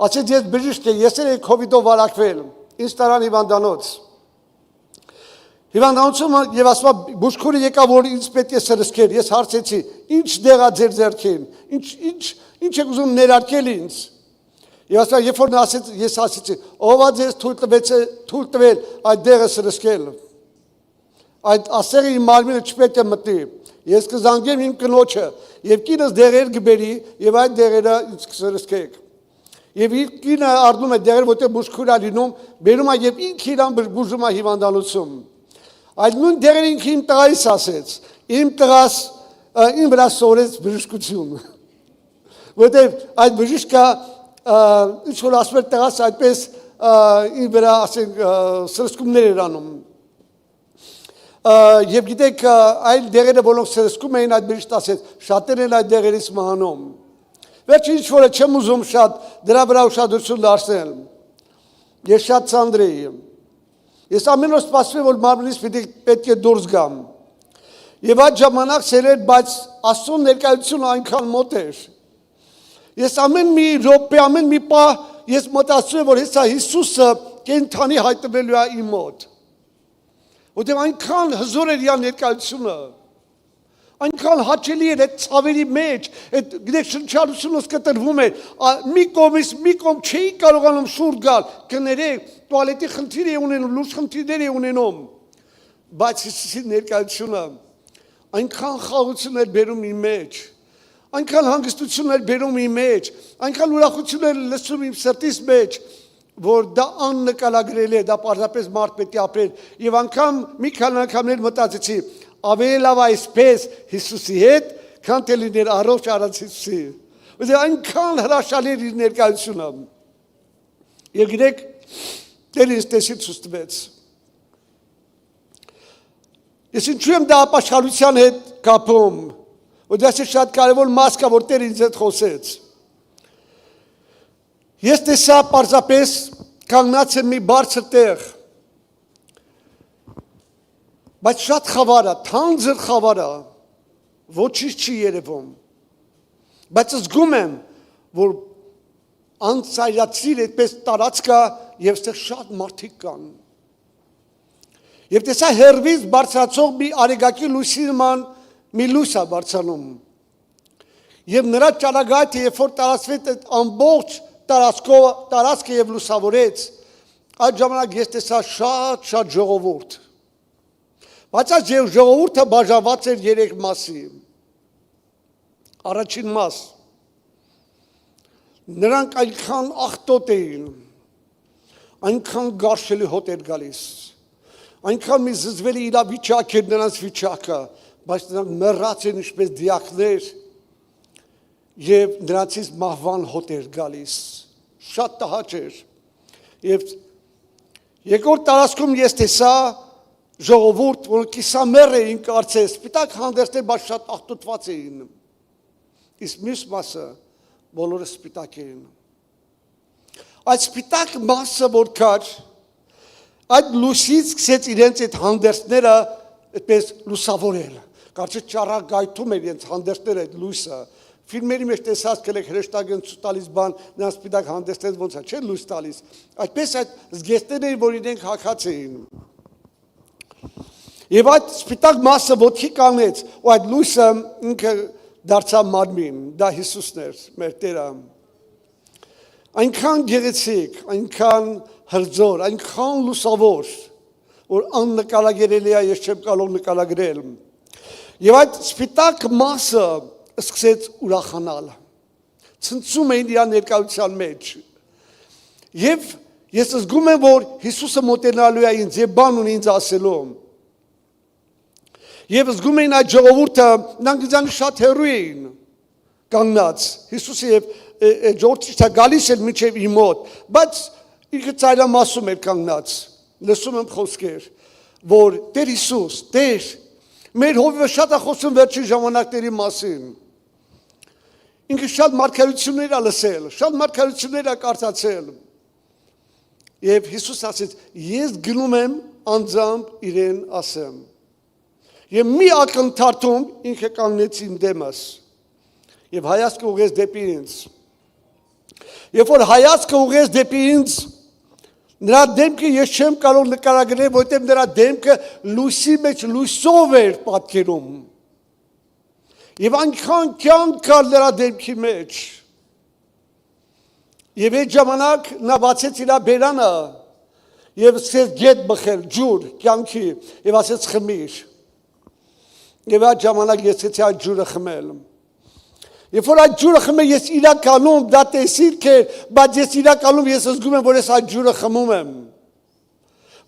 Ասեց, ես բժիշկ եմ, ես էլ COVID-ով վարակվել, ինձ տարան հիվանդանոց։ Հիվանդանոցում եւ ասում բուժքուրը եկավ, որ ինձ պետք է սրսկեր, ես հարցեցի, ինչ դեղա ձեր ձեռքին, ինչ եք ուզում ներարկել ինձ։ Եվ ասա, երբ որ նա ասեց, ես ասեցի, ով է ձեզ թույլ տվել այդ դեղը սրսկել։ Այդ ասեղը իմ մարմինը չպետք է մտնի։ Ես կզանգեմ իմ կնոջը եւ կինս դեղեր կբերի եւ այդ դեղերը ինձ կսրսկեք։ Եվ իր կինը առնում է դեղեր, որտեղ բուժքույր է լինում, բերում է եւ ինքը իրան բուժում է հիվանդանոցում։ Այդ նույն դեղերը ինքը իմ տղայից ասեց, իմ տղաս իմ վրա սորեց բժշկություն։ Որտեղ այդ բժիշկը ինչ որ ասում էր տղաս այդպես իր վրա ասենք սրսկումներ էր անում։ Եվ գիտեք այլ դեղերը որոնք սրսկում էին այդ բժիշկը ասեց շատերն են այդ դեղերից մահանում։ Վերջին ինչ որը չեմ ուզում շատ դրա վրա ուշադրություն դարձնել։ Ես շատ ծանր էի։ Ես ամեն օր սպասում եմ որ մարմնից պետք է դուրս գամ։ Եվ այդ ժամանակ սերեր, բայց Աստծո ներկայությունը այնքան մոտ էր։ Ես ամեն մի րոպե, ամեն մի պահ ես մտածում եմ որ հեսա Հիսուսը կենդանի հայտնվելու է իմ մոտ։ Որտեղ այնքան հզոր էր իր ներկայությունը։ Այնքան հաճելի էր այդ ցավերի մեջ, այդ գիտեք շնչառությունս կտրվում էր, մի կողմից մի կողմ չէի կարողանում շուրջ գալ, կներեք, տուալետի խնդիր է ունենում, լուրջ խնդիրներ է ունենում, բայց Հիսուսի ներկայությունը այնքան խաղաղություն էր բերում իմ մեջ, այնքան հանգստություն էր բերում իմ մեջ, այնքան ուրախություն էր լսում իմ սրտիս մեջ, որ դա աննկարագրելի է, դա պարզապես մարդ պետք է ապրել, եւ անգամ մի քանի անգամներ մտածեցի ավելի լավ այսպես Հիսուսի հետ, քան թե լիներ առողջ առանց Հիսուսի։ Որտեղ այնքան հրաշալի էր իր ներկայությունը։ Եվ գիտեք, Տերը ինձ տեսի ցույց տվեց։ Ես ինչու եմ դա ապաշխարության հետ կապում, որ դա շատ կարևոր մաս կա, որ Տերը ինձ հետ խոսեց։ Ես տեսա պարզապես կանգնած եմ մի բարձր տեղ, բայց շատ խավար է, թանձր խավար է, ոչինչ չի երևում, բայց զգում եմ, որ անցայրացիր այդպես տարածք է եւ այստեղ շատ մարդիկ կան։ Եվ տեսա հեռվից բարձրացող մի արեգակի լույսի նման մի լույս է բարձրանում։ Եվ նրա ճանապարհը երբ որ տարածվեց այդ ամբողջ տարածքը եւ լուսավորեց, այդ ժամանակ ես տեսա շատ ժողովուրդ։ Բայց այս ժողովուրդը բաժանված էր 3 մասի։ Առաջին մաս նրանք այնքան աղտոտ էին, այնքան գարշելի հոտ էր գալիս, այնքան մի զզվելի իրավիճակ էր նրանց վիճակը, բայց նրանք մեռած են ինչպես դիակներ եւ նրանցից մահվան հոտ էր գալիս, շատ տհաճ էր։ Եվ երկրորդ տարածքում ես տեսա ժողովուրդ, որոնք կիսամեռ էին կարծես, սպիտակ հանդերձներ, բայց շատ աղտոտված էին։ Իսկ մյուս մասը բոլորը սպիտակ էին։ Այդ սպիտակ մասը որ կար, այդ լույսից սկսեց իրենց այդ հանդերձները այդպես լուսավորել։ Կարծես ճառագայթում էր իրենց հանդերձները այդ լույսը։ Ֆիլմերի մեջ տեսած կլեք հրեշտակեն տալիս բան, նրանց սպիտակ հանդերձները ոնց է, չէ՞ լույս տալիս։ Այդպես այդ զգեստները որ իրենք հագած էին։ Եվ այդ սպիտակ մասը ոտքի կանգնեց, ու այդ լույսը ինքը դարձավ մարմին, դա Հիսուսն էր, մեր Տերը։ Այնքան գեղեցիկ, այնքան հրձոր, այնքան լուսավոր, որ աննկարագրելի է, ես չեմ կարող նկարագրել։ Եվ այդ սպիտակ մասը սկսեց ուրախանալ, ցնծում էին իր ներկայության մեջ։ Եվ ես զգում եմ, որ Հիսուսը մոտենալու է ինձ եւ բան ունի ինձ ասելու։ Եվ զգում էին այդ ժողովուրդը, նրանք ինձանից շատ հեռու էին կանգնած։ Հիսուսը եւ ժողովուրդը գալիս էր մինչեւ իր մոտ, բայց ինքը ծայրամասում էր կանգնած։ Լսում եմ խոսքեր, որ Տեր Հիսուս, Տեր, մեր հովիվը շատ է խոսում վերջին ժամանակների մասին։ Ինքը շատ մարգարեություններ է լսել, շատ մարգարեություններ է կարդացել։ Եվ Հիսուս ասեց, ես գնում եմ անձամբ իրեն ասեմ։ Եվ մի ակնթարթում ինքը կանգնեց իմ դեմս եւ հայացքը ուղղեց դեպի ինձ։ Երբ որ հայացքը ուղղեց դեպի ինձ, նրա դեմքը ես չեմ կարող նկարագրել, որովհետեւ նրա դեմքը լույսի մեջ լույսով էր պատկերում։ Եվ այնքան կյանք կար նրա դեմքի մեջ։ Եվ այդ ժամանակ նա բացեց իր բերանը եւ սկսեց գետ բխել ջուր կյանքի եւ ասեց խմիր։ Եվ այդ ժամանակ եսեցի այդ ջուրը խմել։ Երբ որ այդ ջուրը խմել ես իրականում դա տեսիլք էր, բայց ես իրականում ես զգում եմ, որ ես այդ ջուրը խմում եմ։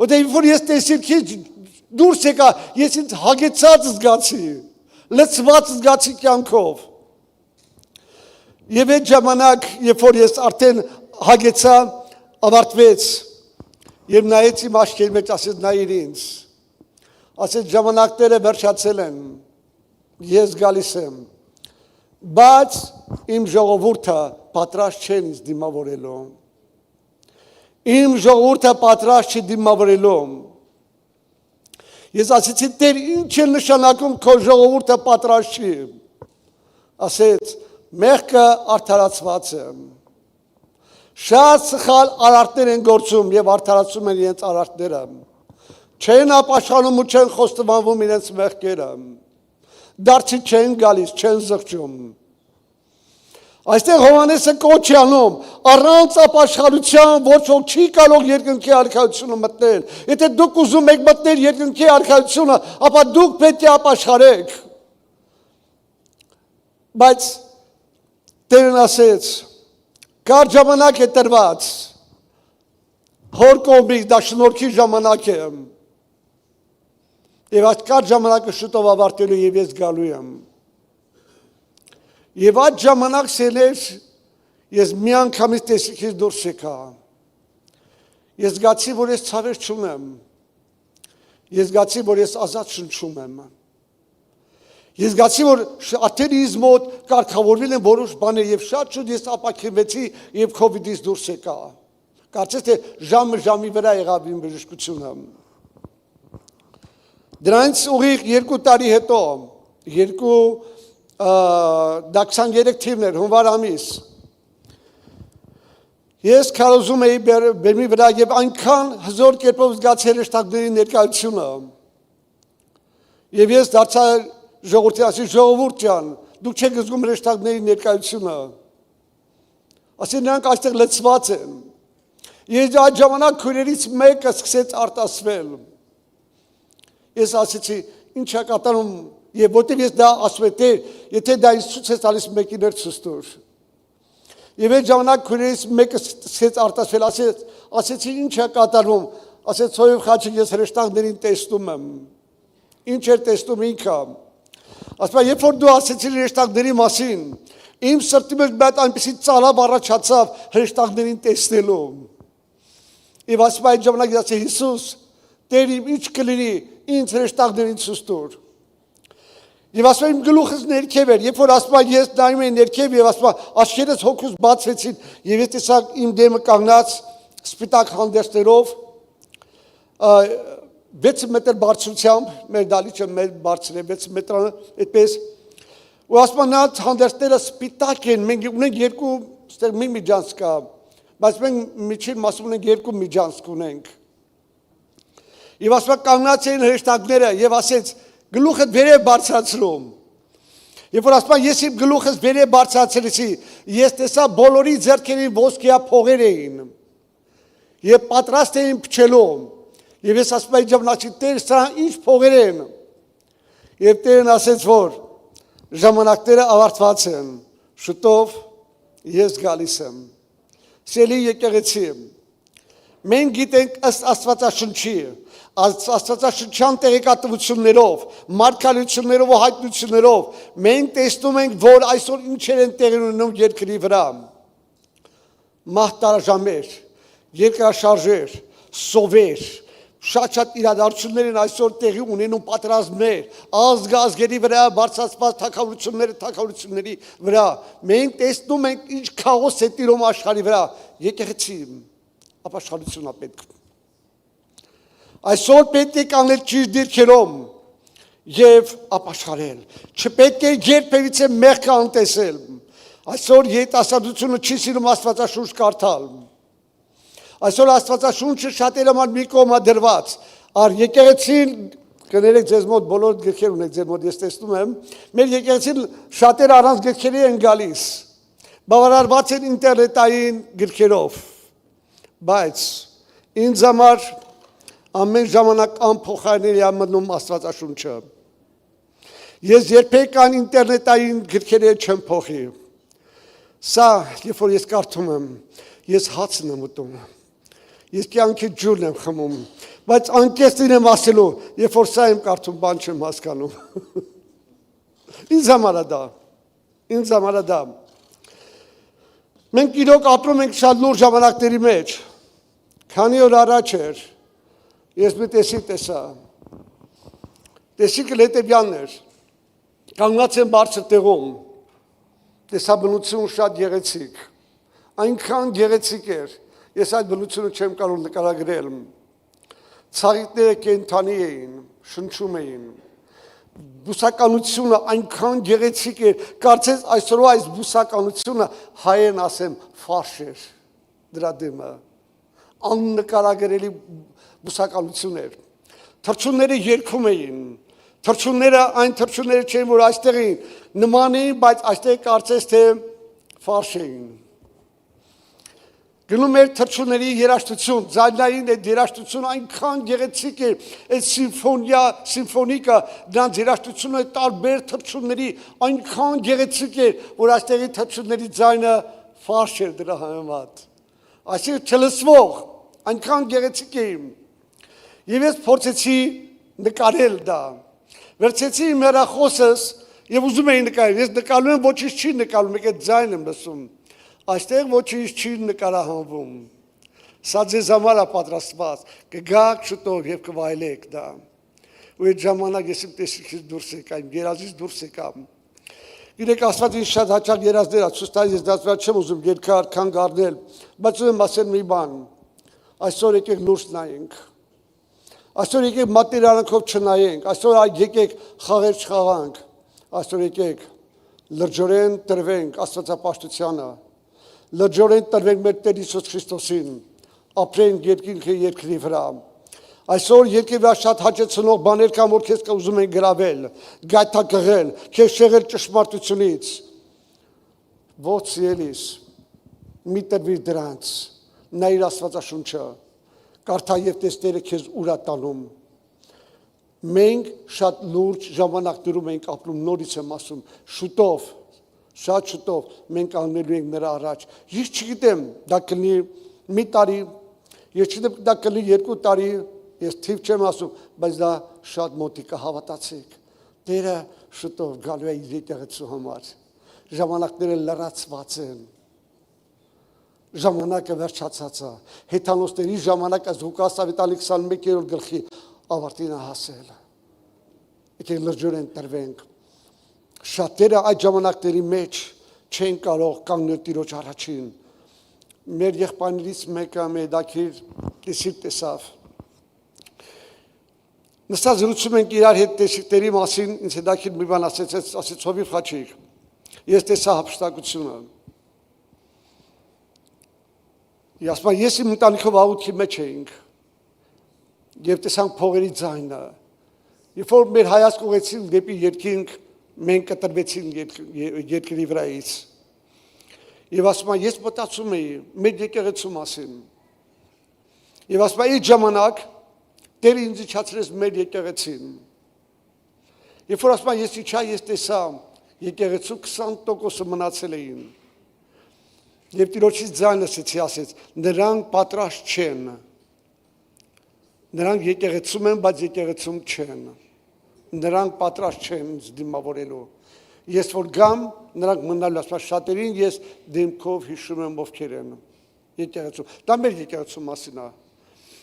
Որտեղ երբ որ ես տեսիլքից դուրս եկա, ես ինձ հագեցած զգացի, լցված զգացի կյանքով։ Եվ այդ ժամանակ, երբ որ ես արդեն հագեցա, ավարտվեց, եւ նայեց իմ աչքերի մեջ, ասեց նայիր ինձ, ասեց ժամանակները վերջացել են, ես գալիս եմ, բայց իմ ժողովուրդը պատրաստ չեն ինձ դիմավորելու, իմ ժողովուրդը պատրաստ չի դիմավորելու, ես ասեցի Տեր ինչ է նշանակում քո ժողովուրդը պատրաստ չի, ասեց մեղքը արդարացված է, շատ սխալ արարքներ են գործում եւ արդարացում են իրենց արարքները, չեն ապաշխարում ու չեն խոստովանվում իրենց մեղքերը, դարձի չեն գալիս, չեն զղջում։ Այստեղ Հովհաննեսը կոչ է անում, առանց ապաշխարության ոչ ոք չի կարող երկնքի արքայությունը մտնել։ Եթե դուք ուզում եք մտնել երկնքի արքայությունը, ապա դուք պետք է ապաշխարեք։ Բայց Տերն ասեց, կար ժամանակ է տրված, հոր կողմից դա շնորհքի ժամանակ է։ Եվ այդ կար ժամանակը շուտով ավարտելու եւ ես գալու եմ։ Եվ այդ ժամանակ սելեր ես մի անգամից տեսիքից դուրս եկա։ Ես զգացի, որ ես ցավեր չունեմ։ Ես զգացի, որ ես ազատ շնչում եմ։ Ես զգացի, որ արդեն ինձ մոտ կարգավորվել են որոշ բաներ եւ շատ շուտ ես ապակինվեցի եւ COVID-ից դուրս եկա։ Կարծես թե ժամի վրա եղավ իմ բժշկությունը։ Դրանից ուղիղ 2 տարի հետո, դա 23 թիվն էր, հունվար ամիս, ես քարոզում էի բեմի վրա եւ այնքան հզոր կերպով զգացել հրեշտակների ներկայությունը։ Եվ ես դարձա ժողովրդի ասի ժողովուրդ ջան, դուք չեք զգում հրեշտակների ներկայությունը։ Ասի նրանք այստեղ լցված են։ Ես այդ ժամանակ քույրերից մեկը սկսեց արտասվել։ Ես ասեցի, ինչ է կատարում, եւ որտեղ ես դա ասում եմ, եթե դա ինձ ցույց է տալիս մեկին էր ցույց տուր։ Եվ այդ ժամանակ քույրերից մեկը սկսեց արտասվել, ասեցի, ինչ է կատարում, ասեց Սոյով խաչի ես հրեշտակներին տեսնում եմ։ Ինչ էր տեսնում ինքը։ Ասում եմ, երբ որ դու ասեցիր հրեշտակների մասին, իմ սրտի մեջ բաց այնպեսի ծալավ առաջացավ հրեշտակներին տեսնելու։ Եվ ասում եմ, այդ ժամանակ ես ասեցի, Հիսուս, Տեր իմ ինչ կլինի, ինձ հրեշտակներին ցույց տուր։ Եվ ասում եմ, իմ գլուխս ներքև էր, երբ որ ասում եմ, ես նայում եմ ներքև եւ ասում եմ, աչքերս հոգուս բացվեցին եւ ես տեսա իմ դեմը կանգնած սպիտակ հանդերձներով 6 մետր բարձրությամբ, մեր դալիճը մեր բարձր է 6 մետր, այդպես։ Ու ասում եմ, նա հանդերձները սպիտակ են, մենք ունենք երկու, ստեղ մի միջանցք կա, բայց մենք միջին մասում ունենք երկու միջանցք ունենք։ Եվ ասում եմ, կանգնած էին հրեշտակները եւ ասեց, գլուխդ վերև բարձրացրում։ Երբ որ ասում եմ, ես իմ գլուխս վերև բարձրացրեցի, ես տեսա բոլորի ձեռքերին ոսկյա փողեր էին։ Եվ պատրաստ էին փչելու։ Եվ ես ասում եմ, ժամանակի Տեր, սա ինչ փողեր են։ Եվ Տերն ասեց, որ ժամանակները ավարտված են։ Շուտով ես գալիս եմ։ Սելի եկեղեցի։ Մենք գիտենք ըստ Աստվածաշնչի, Աստվածաշնչյան տեղեկատվություններով, մարգարեություններով ու հայտնություններով մենք տեսնում ենք, որ այսօր ինչեր են տեղի ունենում երկրի վրա։ Մահտարաժամեր, երկրաշարժեր, սովեր, շատ իրադարձություններ են այսօր տեղի ունենում պատերազմներ, ազգերի վրա բարձրացված թագավորությունների վրա։ Մենք տեսնում ենք ինչ քաոս է տիրում աշխարհի վրա։ Եկեղեցի ապաշխարություն պետք։ Այսօր պետք է կանգնել ճիշտ դիրքերում եւ ապաշխարել։ Չպետք է երբևիցե մեղքը անտեսել։ Այսօր երիտասարդությունը չի սիրում Աստվածաշունչ կարդալ։ Այսօր Աստվածաշունչը շատերի համար մի կողմ է դրված։ Ար եկեղեցին կներեք ձեզ մոտ բոլոր գրքեր ունեք ձեր մոտ ես տեսնում եմ։ Մեր եկեղեցին շատերը առանց գրքերի են գալիս։ Բավարարված են ինտերնետային գրքերով։ Բայց ինձ համար ամեն ժամանակ անփոխարինելի է մնում Աստվածաշունչը։ Ես երբեք այն ինտերնետային գրքերը չեմ փոխի։ Սա, երբ որ ես կարդում եմ, ես հացն եմ ուտում։ Ես կյանքի ջուրն եմ խմում, բայց անկեսին եմ ասելու, երբ որ սա եմ կարդում, բան չեմ հասկանում։ Ինձ համար դա։ Մենք իրոք ապրում ենք շատ լուրջ ժամանակների մեջ։ Քանի օր առաջ էր, ես մի տեսիկ տեսա։ Տեսիկը հետևյալն էր։ Կանգնած եմ բարձր տեղում։ Տեսա բնություն շատ գեղեցիկ։ Այնքան գեղեցիկ էր։ Ես այդ բնությունը չեմ կարող նկարագրել։ Ցաղիկները կենդանի էին, շնչում էին։ Բուսականությունը այնքան գեղեցիկ էր, կարծես այսօրվա այս բուսականությունը հայերեն ասեմ ֆարշ էր դրա դեմը, աննկարագրելի բուսականություն էր, թռչունները երգում էին, թռչունները այն թռչունները չէին, որ այստեղ էին, նման էին, բայց այստեղ կարծես թե ֆարշ էին։ Գնում էր թռչունների երաժշտություն, ձայնային այդ երաժշտությունը այնքան գեղեցիկ էր, այդ սիմֆոնիկը, դրանց երաժշտությունը տարբեր թռչունների այնքան գեղեցիկ էր, որ այստեղի թռչունների ձայնը ֆարշ էր դրա համեմատ։ Այսինքն չլսվող, այնքան գեղեցիկ էին։ Եվ ես փորձեցի նկարել դա։ Վերցեցի իմ հեռախոսս եւ ուզում էի նկարել։ Ես նկարում եմ, ոչինչ չի նկարում, մեկ այդ ձայն եմ լսում։ Այստեղ ոչինչ չի նկարահանվում։ Սա ձեզ համար է պատրաստված, կգաք շուտով եւ կվայելեք դա։ Ու այդ ժամանակ ես իմ տեսիքից դուրս եկա, իմ երազից դուրս եկա։ Գիտեք, Աստված ինձ շատ հաճախ երազներ է ցույց տալիս, ես դա չեմ ուզում երկար արքան գարնել, բայց ուզում եմ ասել մի բան։ Այսօր եկեք լուրջ նայենք։ Այսօր եկեք մատերիալանքով չնայենք, այսօր եկեք խաղեր չխաղանք, այսօր եկեք լրջորեն տրվենք Աստվածապաշտությանը, լրջորեն տրվենք մեր Տեր Հիսուս Քրիստոսին, ապրենք երկինքը երկրի վրա։ Այսօր երկրի վրա շատ հաճեցնող բաներ կան, որ քեզ ուզում են գրավել, գայթակղել, քեզ շեղել ճշմարտությունից։ Ո՛չ ելիս, մի տրվիր դրանց, նայիր Աստվածաշունչը, կարդա եւ տես Տերը քեզ ուր է տանում։ Մենք շատ լուրջ ժամանակներում ենք ապրում, նորից եմ ասում, շուտով, շատ շուտով մենք անելու ենք նրա առաջ։ Ես չգիտեմ, դա կլինի մի տարի, ես չգիտեմ, դա կլինի 2 տարի, ես թիվ չեմ ասում, բայց դա շատ մոտիկ է, հավատացեք։ Տերը շուտով գալու է իր եկեղեցու համար։ Ժամանակները լրացված են։ Ժամանակը վերջացած է։ Հեթանոսների ժամանակը Ղուկաս ավետարանի 21-րդ գլխի ավարտին է հասել։ Եկեք լրջորեն տրվենք։ Շատերը այդ ժամանակների մեջ չեն կարող կանգնել Տիրոջ առաջին։ Մեր եղբայրներից մեկը մեդակիր տեսիք տեսավ։ Նստած զրուցում ենք իրար հետ տեսիքների մասին, ինձ հետաքրքիր մի բան ասեց Հովիվ Խաչիկ։ Ես տեսա հափշտակությունը։ Ես իմ ընտանիքով աղոթքի մեջ էինք եւ տեսանք փողերի ձայնը։ Երբ որ մեր հայացք ուղղեցինք դեպի երկինք, մենք կտրվեցինք երկրի վրայից։ Եվ ասում եմ, ես մտածում էի մեր եկեղեցու մասին։ Եվ ասում եմ, այդ ժամանակ Տերը ինձ իջացրեց մեր եկեղեցին։ Երբ որ ասում եմ, ես իջա, ես տեսա, եկեղեցու 20% մնացել էին։ Եվ Տիրոջից ձայնը լսեցի, ասեց, նրանք պատրաստ չեն։ Նրանք եկեղեցում են, բայց եկեղեցում չեն։ Նրանք պատրաստ չեն ինձ դիմավորելու։ Ես որ գամ, նրանք մնալու, ասում շատերին ես դեմքով հիշում եմ ովքեր են եկեղեցում։ Դա մեր եկեղեցու մասին է։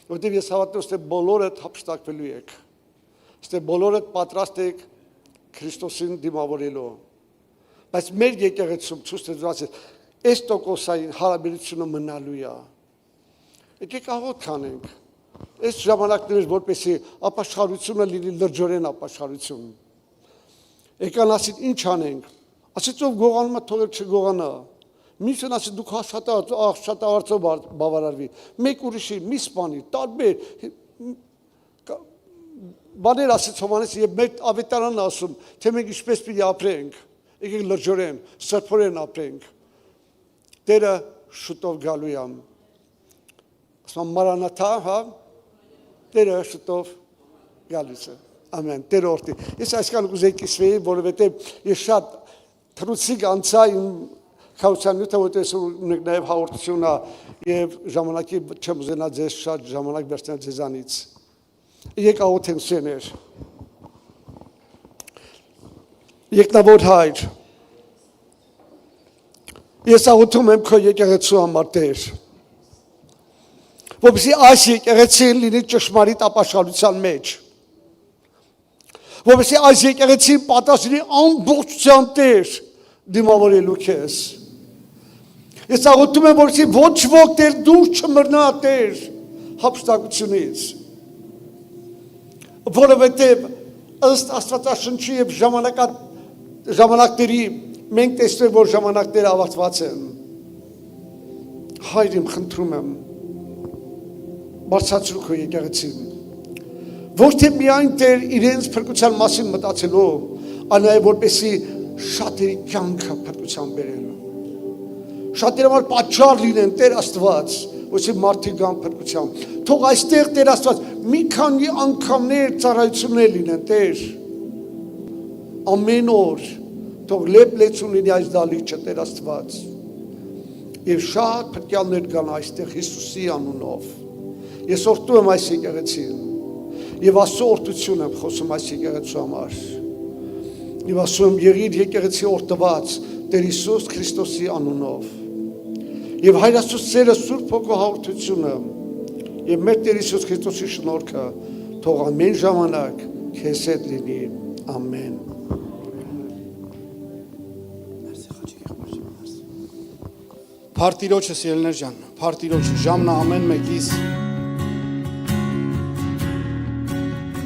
Որտեւ ես հավատում եմ, որ բոլորդ հափշտակվելու եք։ Ստե բոլորդ պատրաստ եք Քրիստոսին դիմավորելու։ Բայց մեր եկեղեցում ցույց տված է այս տոկոսային հարաբերությունը մնալու է։ Եկեք աղոթք անենք։ Այս ժամանակներս որպեսի ապաշխարությունը լինի լրջորեն ապաշխարություն։ Եկան ասին ինչ անենք։ Ասեց ով գողանում է թողել չգողանա։ Միսն ասի դուք աշխատավարձով բավարարվի։ Մեկ ուրիշի մի սպանի, տարբեր բաներ ասեց Հովհաննես եւ մեր ավետարանն ասում, թե մենք ինչպես պիտի ապրենք։ Եկեք լրջորեն, սրբորեն ապրենք։ Տերը շուտով գալու է։ Ասում Մարանաթա, հա։ Տերը շուտով գալուց է։ ամեն Տեր օրհնի։ Ես այսքան կուզեի կիսվեի, որովհետև ես շատ թրուցիկ անցա իմ քաոսան նյութը, որտեղ ունենք նաև հաղորդությունա եւ ժամանակի չեմ ուզենա ձեզ շատ ժամանակ վերցնել ձեզանից։ Եկ աղոթենք սեներ։ Եկնավոր Հայր, ես աղոթում եմ քո եկեղեցու համար Տեր, որպեսզի այս եկեղեցին լինի ճշմարիտ ապաշխարության մեջ, որպեսզի այս եկեղեցին պատրաստ լինի ամբողջությամբ Տեր դիմավորելու քեզ։ Ես աղոթում եմ, որպեսզի ոչ ոք Տեր դուրս չմռնա Տեր հափշտակությունից, որովհետև ըստ Աստվածաշնչի եւ ժամանակների մենք տեսնում ենք, որ ժամանակները ավարտված են։ Հայր իմ, խնդրում եմ, բարձրացրու քո եկեղեցին, ոչ թե միայն Տեր իրենց փրկության մասին մտածելով, այլ նաև որպեսզի շատերի կյանքը փրկության բերելու, շատերի համար պատճառ լինեն Տեր Աստված, որպեսզի մարդիկ գան փրկության։ Թող այստեղ Տեր Աստված մի քանի անգամներ ծառայություններ լինեն Տեր, ամեն օր թող լեփ-լեցուն լինի այս դալիճը Տեր Աստված, եւ շատ փրկյալներ գան այստեղ Հիսուսի անունով։ Ես օրհնում եմ այս եկեղեցին եւ Աստծո օրհնություն եմ խոսում այս եկեղեցու համար։ Եվ ասում եմ եղիր եկեղեցի օրհնված Տեր Հիսուս Քրիստոսի անունով։ Եվ Հայր Աստծո սերը Սուրբ Հոգու հաղորդությունը եւ մեր Տեր Հիսուս Քրիստոսի շնորհքը թող ամեն ժամանակ քեզ հետ լինի։ Ամեն։ Փարթիրոջը սիրելներ ջան, փարթիրոջը ժամն ամեն մեկից